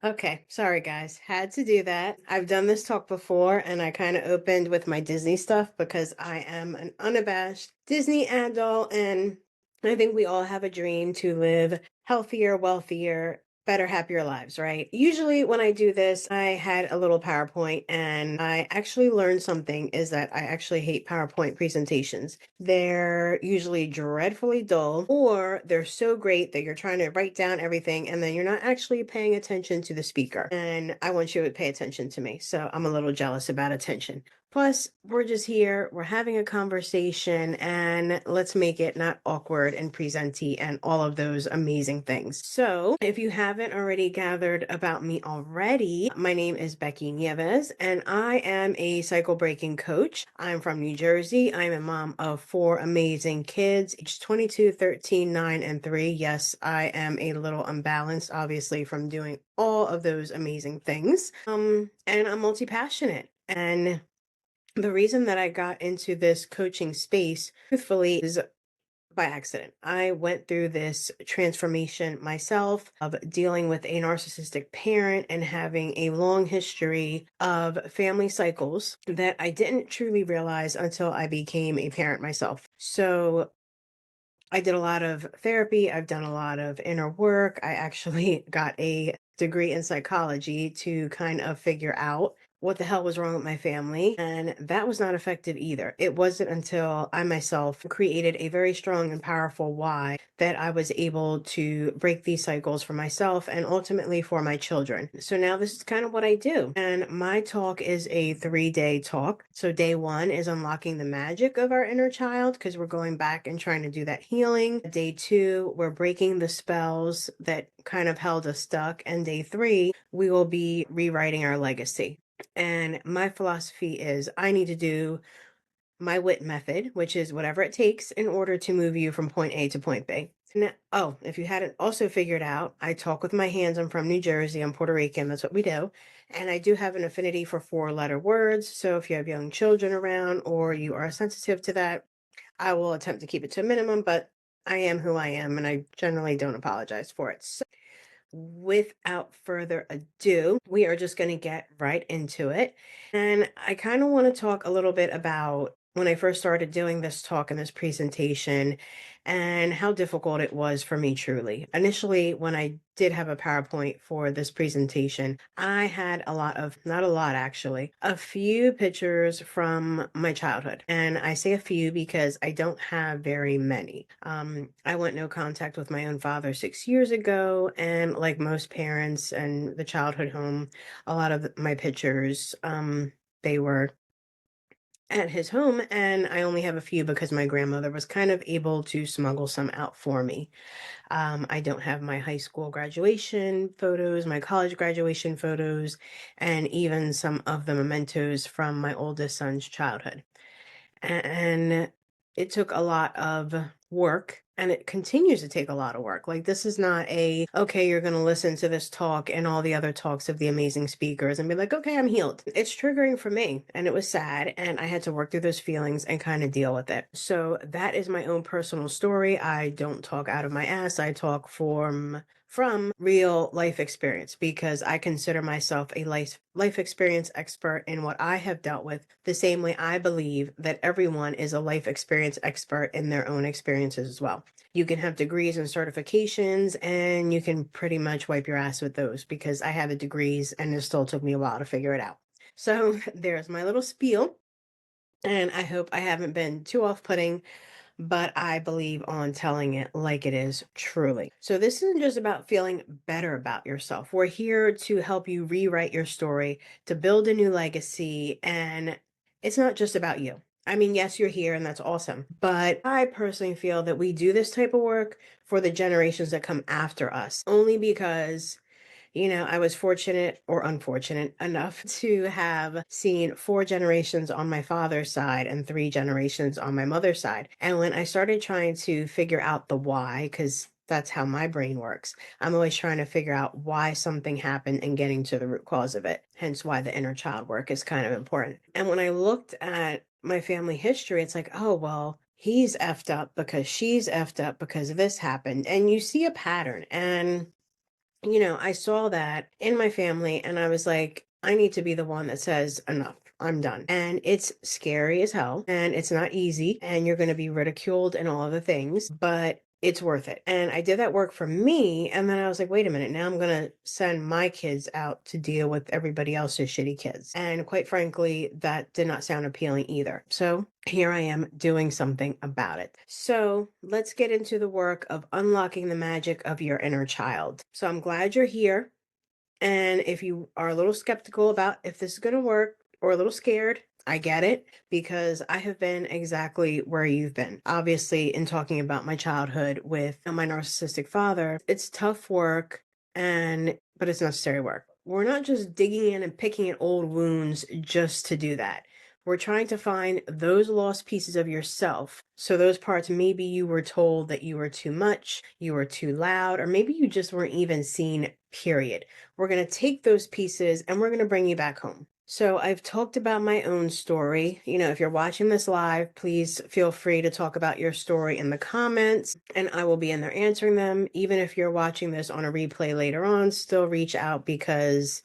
Okay, sorry guys. Had to do that. I've done this talk before and I kind of opened with my Disney stuff because I am an unabashed Disney adult and I think we all have a dream to live healthier, wealthier, better, happier lives, right? Usually when I do this, I had a little PowerPoint and I actually learned something is that I actually hate PowerPoint presentations. They're usually dreadfully dull, or they're so great that you're trying to write down everything and then you're not actually paying attention to the speaker. And I want you to pay attention to me. So I'm a little jealous about attention. Plus, we're just here, we're having a conversation, and let's make it not awkward and presenty and all of those amazing things. So, if you haven't already gathered about me already, my name is Becky Nieves, and I am a cycle breaking coach. I'm from New Jersey. I'm a mom of four amazing kids, aged 22, 13, 9, and 3. Yes, I am a little unbalanced, obviously, from doing all of those amazing things. And I'm multi passionate. And the reason that I got into this coaching space, truthfully, is by accident. I went through this transformation myself of dealing with a narcissistic parent and having a long history of family cycles that I didn't truly realize until I became a parent myself. So I did a lot of therapy. I've done a lot of inner work. I actually got a degree in psychology to kind of figure out what the hell was wrong with my family. And that was not effective either. It wasn't until I myself created a very strong and powerful why that I was able to break these cycles for myself and ultimately for my children. So now this is kind of what I do. And my talk is a 3-day talk. So day one is unlocking the magic of our inner child because we're going back and trying to do that healing. Day two, we're breaking the spells that kind of held us stuck. And day three, we will be rewriting our legacy. And my philosophy is I need to do my WIT method, which is whatever it takes in order to move you from point A to point B. Now, oh, if you hadn't also figured out, I talk with my hands. I'm from New Jersey. I'm Puerto Rican. That's what we do. And I do have an affinity for 4-letter words. So if you have young children around or you are sensitive to that, I will attempt to keep it to a minimum, but I am who I am and I generally don't apologize for it. So without further ado, we are just going to get right into it. And I kind of want to talk a little bit about when I first started doing this talk and this presentation and how difficult it was for me truly. Initially, when I did have a PowerPoint for this presentation, I had a lot of, not a lot actually, a few pictures from my childhood. And I say a few because I don't have very many. I went no contact with my own father 6 years ago. And like most parents and the childhood home, a lot of my pictures, they were at his home, and I only have a few because my grandmother was kind of able to smuggle some out for me. I don't have my high school graduation photos, my college graduation photos, and even some of the mementos from my oldest son's childhood. And it took a lot of work and it continues to take a lot of work. Like this is not a, okay, you're going to listen to this talk and all the other talks of the amazing speakers and be like, okay, I'm healed. It's triggering for me and it was sad and I had to work through those feelings and kind of deal with it. So that is my own personal story. I don't talk out of my ass. I talk from real life experience because I consider myself a life experience expert in what I have dealt with, the same way I believe that everyone is a life experience expert in their own experiences as well. You can have degrees and certifications and you can pretty much wipe your ass with those because I have the degrees and it still took me a while to figure it out. So there's my little spiel. And I hope I haven't been too off putting, but I believe on telling it like it is truly. So, this isn't just about feeling better about yourself. We're here to help you rewrite your story, to build a new legacy. And it's not just about you. I mean, yes, you're here and that's awesome. But I personally feel that we do this type of work for the generations that come after us, only because I was fortunate or unfortunate enough to have seen 4 generations on my father's side and 3 generations on my mother's side. And when I started trying to figure out the why, because that's how my brain works, I'm always trying to figure out why something happened and getting to the root cause of it. Hence why the inner child work is kind of important. And when I looked at my family history, it's like, oh, well, he's effed up because she's effed up because this happened. And you see a pattern. And I saw that in my family and I was like, I need to be the one that says enough. I'm done. And it's scary as hell and it's not easy and you're going to be ridiculed and all of the things, but it's worth it. And I did that work for me. And then I was like, wait a minute, now I'm going to send my kids out to deal with everybody else's shitty kids. And quite frankly, that did not sound appealing either. So here I am doing something about it. So let's get into the work of unlocking the magic of your inner child. So I'm glad you're here. And if you are a little skeptical about if this is going to work or a little scared, I get it because I have been exactly where you've been. Obviously, in talking about my childhood with my narcissistic father, it's tough work but it's necessary work. We're not just digging in and picking at old wounds just to do that. We're trying to find those lost pieces of yourself. So those parts, maybe you were told that you were too much, you were too loud, or maybe you just weren't even seen, period. We're going to take those pieces and we're going to bring you back home. So I've talked about my own story. If you're watching this live, please feel free to talk about your story in the comments and I will be in there answering them. Even if you're watching this on a replay later on, still reach out because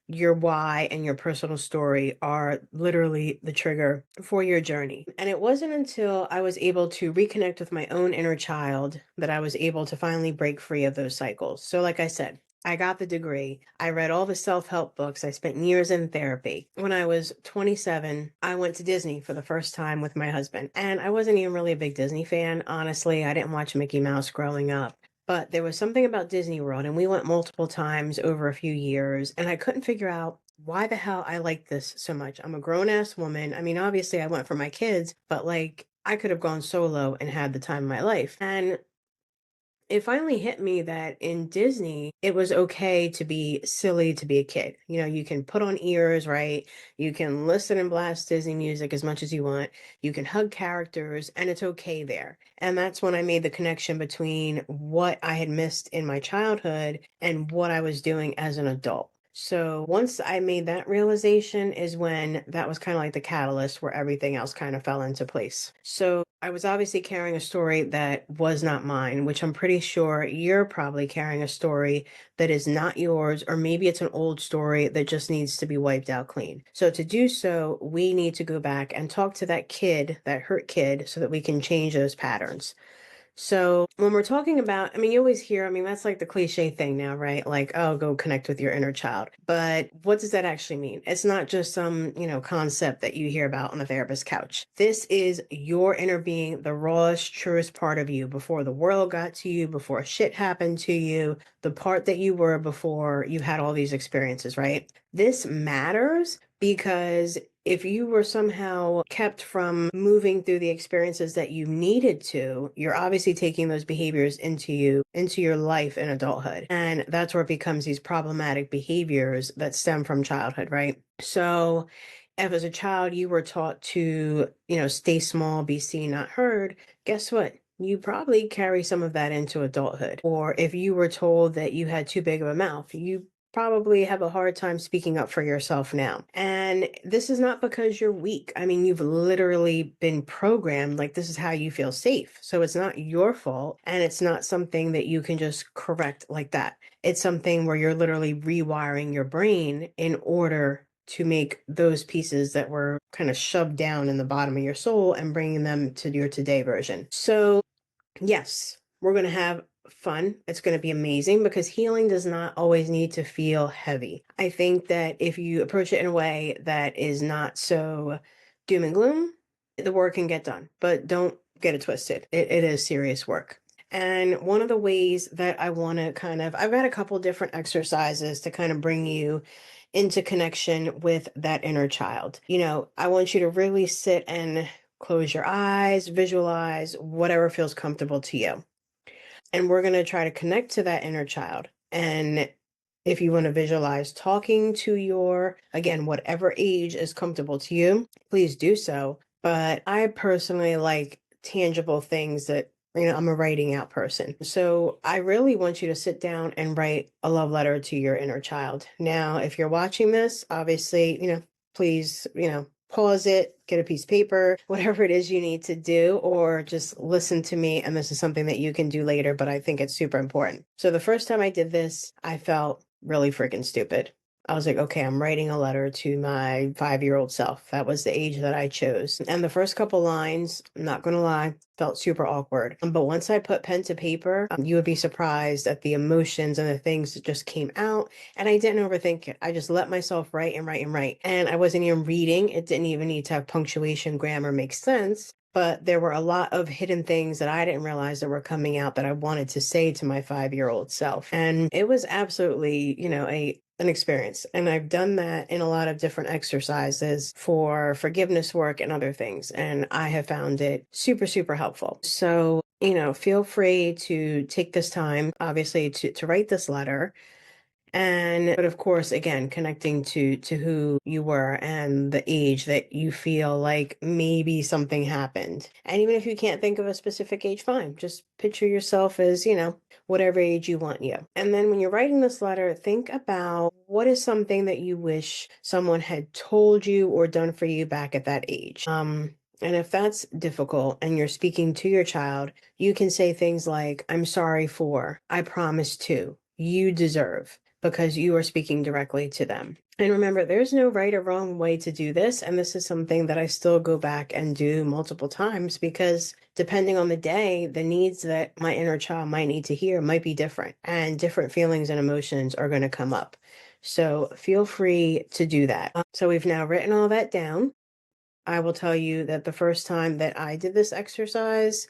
your why and your personal story are literally the trigger for your journey. And it wasn't until I was able to reconnect with my own inner child that I was able to finally break free of those cycles. So, like I said, I got the degree. I read all the self help books. I spent years in therapy. When I was 27, I went to Disney for the first time with my husband. And I wasn't even really a big Disney fan. Honestly, I didn't watch Mickey Mouse growing up. But there was something about Disney World, and we went multiple times over a few years, and I couldn't figure out why the hell I liked this so much. I'm a grown ass woman. I mean, obviously, I went for my kids, but like, I could have gone solo and had the time of my life. And it finally hit me that in Disney, it was okay to be silly to be a kid. You can put on ears, right? You can listen and blast Disney music as much as you want. You can hug characters, and it's okay there. And that's when I made the connection between what I had missed in my childhood and what I was doing as an adult. So once I made that realization is when that was kind of like the catalyst where everything else kind of fell into place. So I was obviously carrying a story that was not mine, which I'm pretty sure you're probably carrying a story that is not yours, or maybe it's an old story that just needs to be wiped out clean. So to do so, we need to go back and talk to that kid, that hurt kid, so that we can change those patterns. So when we're talking about, I mean, you always hear, I mean, that's like the cliche thing now, right? Like, oh, go connect with your inner child. But what does that actually mean? It's not just some, concept that you hear about on a therapist's couch. This is your inner being, the rawest, truest part of you before the world got to you, before shit happened to you, the part that you were before you had all these experiences, right? This matters because if you were somehow kept from moving through the experiences that you needed to, you're obviously taking those behaviors into your life in adulthood. And that's where it becomes these problematic behaviors that stem from childhood, right? So if as a child you were taught to, stay small, be seen, not heard, guess what? You probably carry some of that into adulthood. Or if you were told that you had too big of a mouth, you probably have a hard time speaking up for yourself now. And this is not because you're weak. I mean, you've literally been programmed like this is how you feel safe. So it's not your fault. And it's not something that you can just correct like that. It's something where you're literally rewiring your brain in order to make those pieces that were kind of shoved down in the bottom of your soul and bringing them to your today version. So yes, we're going to have fun. It's going to be amazing because healing does not always need to feel heavy. I think that if you approach it in a way that is not so doom and gloom, the work can get done, but don't get it twisted. It is serious work. And one of the ways that I want to I've got a couple different exercises to kind of bring you into connection with that inner child. I want you to really sit and close your eyes, visualize whatever feels comfortable to you. And we're going to try to connect to that inner child. And if you want to visualize talking to again, whatever age is comfortable to you, please do so. But I personally like tangible things that, I'm a writing out person. So I really want you to sit down and write a love letter to your inner child. Now, if you're watching this, obviously, please, pause it, get a piece of paper, whatever it is you need to do, or just listen to me. And this is something that you can do later, but I think it's super important. So the first time I did this, I felt really freaking stupid. I was like, okay, I'm writing a letter to my 5-year-old self. That was the age that I chose. And the first couple lines, I'm not going to lie, felt super awkward. But once I put pen to paper, you would be surprised at the emotions and the things that just came out. And I didn't overthink it. I just let myself write and write and write. And I wasn't even reading. It didn't even need to have punctuation, grammar, make sense. But there were a lot of hidden things that I didn't realize that were coming out that I wanted to say to my 5-year-old self. And it was absolutely, an experience. And I've done that in a lot of different exercises for forgiveness work and other things. And I have found it super, super helpful. So, feel free to take this time, obviously, to write this letter. But of course, again, connecting to who you were and the age that you feel like maybe something happened. And even if you can't think of a specific age, fine. Just picture yourself as, whatever age you want you. And then when you're writing this letter, think about what is something that you wish someone had told you or done for you back at that age. And if that's difficult and you're speaking to your child, you can say things like, I'm sorry for, I promise to, you deserve, because you are speaking directly to them. And remember, there's no right or wrong way to do this. And this is something that I still go back and do multiple times because depending on the day, the needs that my inner child might need to hear might be different, and different feelings and emotions are going to come up. So feel free to do that. So we've now written all that down. I will tell you that the first time that I did this exercise,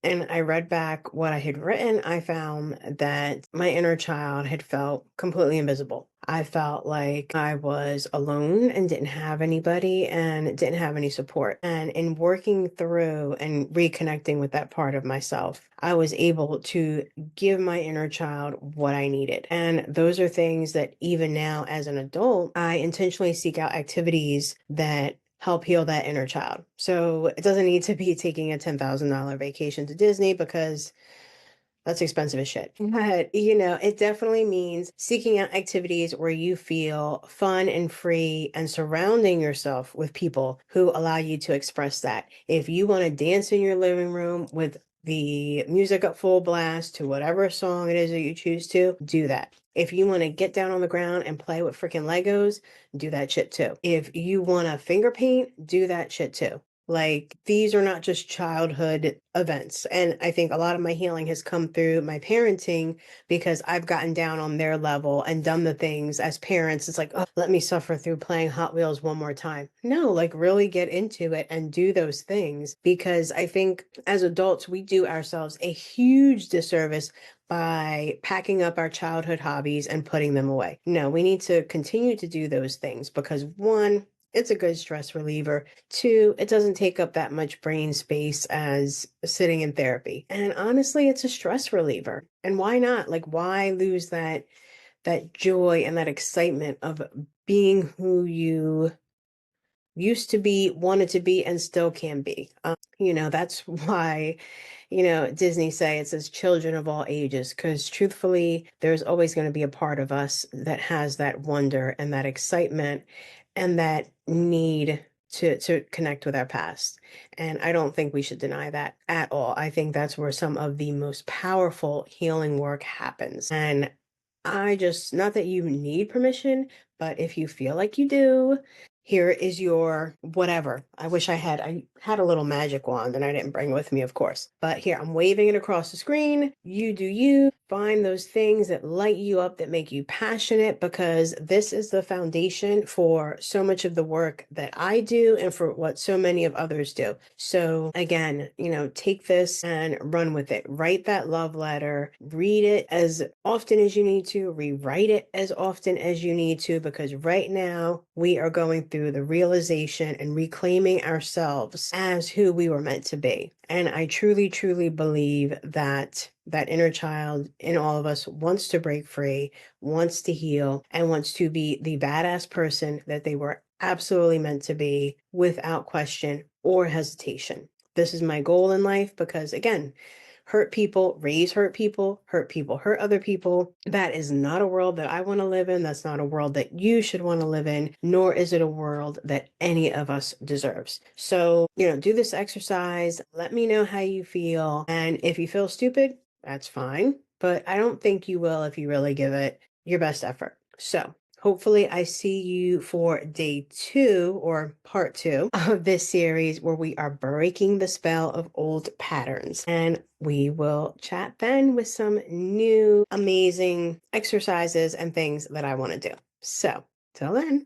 and I read back what I had written, I found that my inner child had felt completely invisible. I felt like I was alone and didn't have anybody and didn't have any support. And in working through and reconnecting with that part of myself, I was able to give my inner child what I needed. And those are things that even now as an adult, I intentionally seek out activities that help heal that inner child. So it doesn't need to be taking a $10,000 vacation to Disney because that's expensive as shit. But, it definitely means seeking out activities where you feel fun and free and surrounding yourself with people who allow you to express that. If you want to dance in your living room with the music up full blast to whatever song it is that you choose to, do that. If you want to get down on the ground and play with freaking Legos, do that shit too. If you want to finger paint, do that shit too. Like, these are not just childhood events. And I think a lot of my healing has come through my parenting because I've gotten down on their level and done the things as parents. It's like, oh, let me suffer through playing Hot Wheels one more time. No, like, really get into it and do those things, because I think as adults, we do ourselves a huge disservice by packing up our childhood hobbies and putting them away. No, we need to continue to do those things because, one, it's a good stress reliever. Two, it doesn't take up that much brain space as sitting in therapy. And honestly, it's a stress reliever. And why not? Like, why lose that joy and that excitement of being who you used to be, wanted to be, and still can be? That's why Disney say it says children of all ages, because truthfully, there's always going to be a part of us that has that wonder and that excitement and that need to connect with our past. And I don't think we should deny that at all. I think that's where some of the most powerful healing work happens. And not that you need permission, but if you feel like you do, here is your whatever. I had a little magic wand and I didn't bring it with me, of course. But here, I'm waving it across the screen. You do you. Find those things that light you up, that make you passionate, because this is the foundation for so much of the work that I do and for what so many of others do. So again, take this and run with it. Write that love letter, read it as often as you need to, rewrite it as often as you need to, because right now we are going through the realization and reclaiming ourselves as who we were meant to be. And I truly, truly believe that that inner child in all of us wants to break free, wants to heal, and wants to be the badass person that they were absolutely meant to be without question or hesitation. This is my goal in life because, again, hurt people, hurt people, hurt other people. That is not a world that I want to live in. That's not a world that you should want to live in, nor is it a world that any of us deserves. So, do this exercise. Let me know how you feel. And if you feel stupid, that's fine. But I don't think you will if you really give it your best effort. So, hopefully, I see you for day 2 or part 2 of this series where we are breaking the spell of old patterns. And we will chat then with some new amazing exercises and things that I want to do. So, till then.